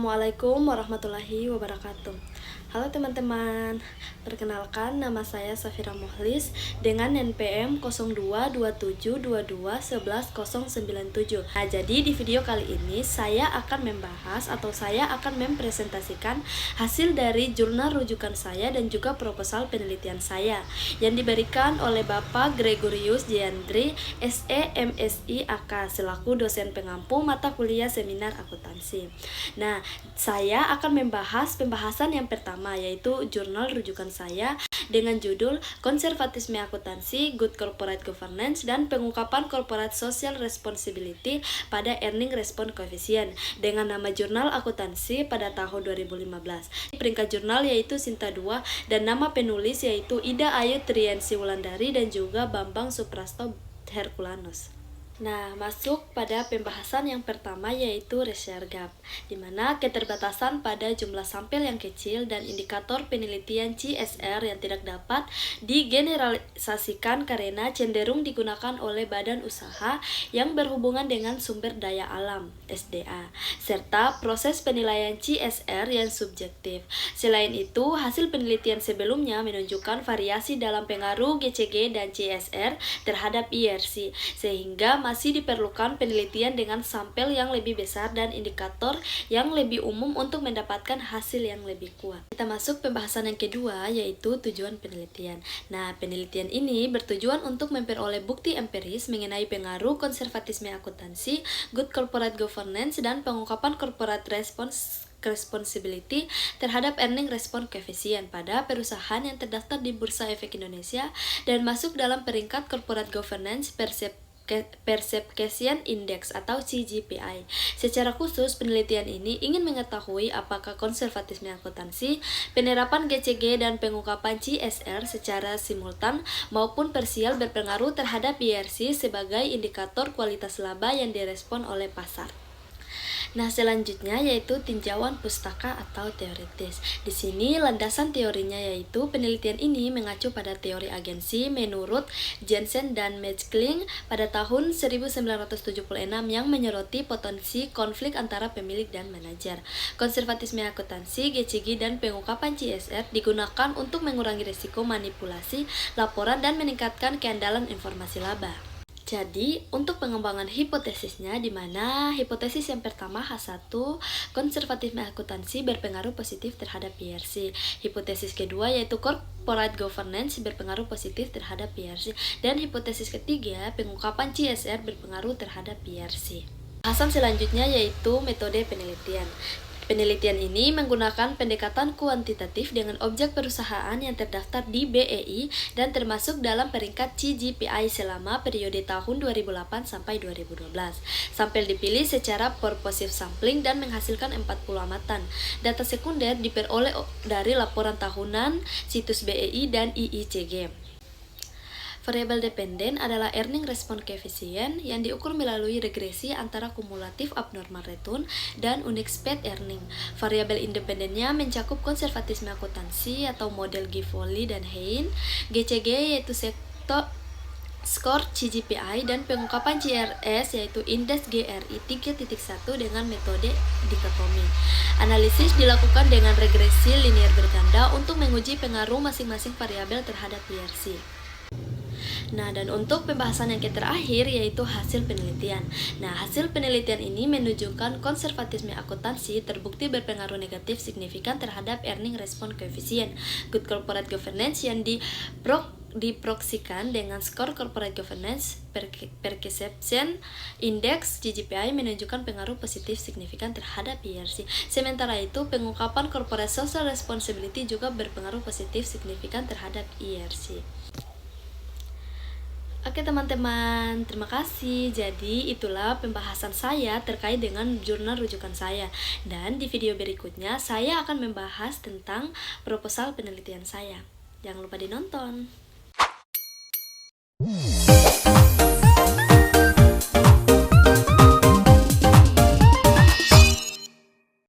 Assalamualaikum warahmatullahi wabarakatuh. Halo teman-teman, perkenalkan nama saya Safira Muhlis dengan NPM 022722111097. Nah, jadi di video kali ini saya akan membahas atau saya akan mempresentasikan hasil dari jurnal rujukan saya dan juga proposal penelitian saya yang diberikan oleh Bapak Gregorius Jayandri, SE MSI AK selaku dosen pengampu mata kuliah seminar akuntansi. Nah, saya akan membahas pembahasan yang pertama yaitu jurnal rujukan saya dengan judul Konservatisme Akuntansi, Good Corporate Governance, dan Pengungkapan Corporate Social Responsibility pada Earning Response Coefficient dengan nama Jurnal Akuntansi pada tahun 2015. Peringkat jurnal yaitu Sinta II dan nama penulis yaitu Ida Ayu Triansi Wulandari dan juga Bambang Suprasto Herculanus. Nah, masuk pada pembahasan yang pertama yaitu ratio gap, di mana keterbatasan pada jumlah sampel yang kecil dan indikator penelitian CSR yang tidak dapat digeneralisasikan karena cenderung digunakan oleh badan usaha yang berhubungan dengan sumber daya alam (SDA), serta proses penilaian CSR yang subjektif. Selain itu, hasil penelitian sebelumnya menunjukkan variasi dalam pengaruh GCG dan CSR terhadap IRC, sehingga masih diperlukan penelitian dengan sampel yang lebih besar dan indikator yang lebih umum untuk mendapatkan hasil yang lebih kuat. Kita masuk pembahasan yang kedua yaitu tujuan penelitian. Nah, penelitian ini bertujuan untuk memperoleh bukti empiris mengenai pengaruh konservatisme akuntansi, good corporate governance, dan pengungkapan corporate responsibility terhadap earning response coefficient pada perusahaan yang terdaftar di Bursa Efek Indonesia dan masuk dalam peringkat corporate governance Perception Index atau CGPI. Secara khusus, penelitian ini ingin mengetahui apakah konservatisme akuntansi, penerapan GCG, dan pengungkapan CSR secara simultan maupun parsial berpengaruh terhadap IRC sebagai indikator kualitas laba yang direspon oleh pasar. Nah, selanjutnya yaitu tinjauan pustaka atau teoritis. Di sini landasan teorinya yaitu penelitian ini mengacu pada teori agensi menurut Jensen dan Maechling pada tahun 1976 yang menyoroti potensi konflik antara pemilik dan manajer. Konservatisme akuntansi, GCG, dan pengungkapan CSR digunakan untuk mengurangi risiko manipulasi laporan dan meningkatkan keandalan informasi laba. Jadi, untuk pengembangan hipotesisnya, di mana hipotesis yang pertama H1, konservatisme akuntansi berpengaruh positif terhadap IRC. Hipotesis kedua yaitu corporate governance berpengaruh positif terhadap IRC. Dan hipotesis ketiga, pengungkapan CSR berpengaruh terhadap IRC. Pembahasan selanjutnya yaitu metode penelitian. Penelitian ini menggunakan pendekatan kuantitatif dengan objek perusahaan yang terdaftar di BEI dan termasuk dalam peringkat CGPI selama periode tahun 2008 sampai 2012. Sampel dipilih secara purposive sampling dan menghasilkan 40 amatan. Data sekunder diperoleh dari laporan tahunan, situs BEI, dan IICG. Variabel dependen adalah earning response coefficient yang diukur melalui regresi antara kumulatif abnormal return dan unexpected earning. Variabel independennya mencakup konservatisme akuntansi atau model Givoli dan Hein, GCG yaitu skor CGPI, dan pengungkapan CRS yaitu indeks GRI 3.1 dengan metode dikotomi. Analisis dilakukan dengan regresi linear berganda untuk menguji pengaruh masing-masing variabel terhadap IRC. Nah, dan untuk pembahasan yang terakhir yaitu hasil penelitian. Nah, hasil penelitian ini menunjukkan konservatisme akuntansi terbukti berpengaruh negatif signifikan terhadap earning response coefficient, good corporate governance yang diproksikan dengan skor corporate governance perception index GCPI menunjukkan pengaruh positif signifikan terhadap IRC. Sementara itu, pengungkapan corporate social responsibility juga berpengaruh positif signifikan terhadap IRC. Oke teman-teman, terima kasih. Jadi itulah pembahasan saya terkait dengan jurnal rujukan saya. Dan di video berikutnya saya akan membahas tentang proposal penelitian saya. Jangan lupa dinonton.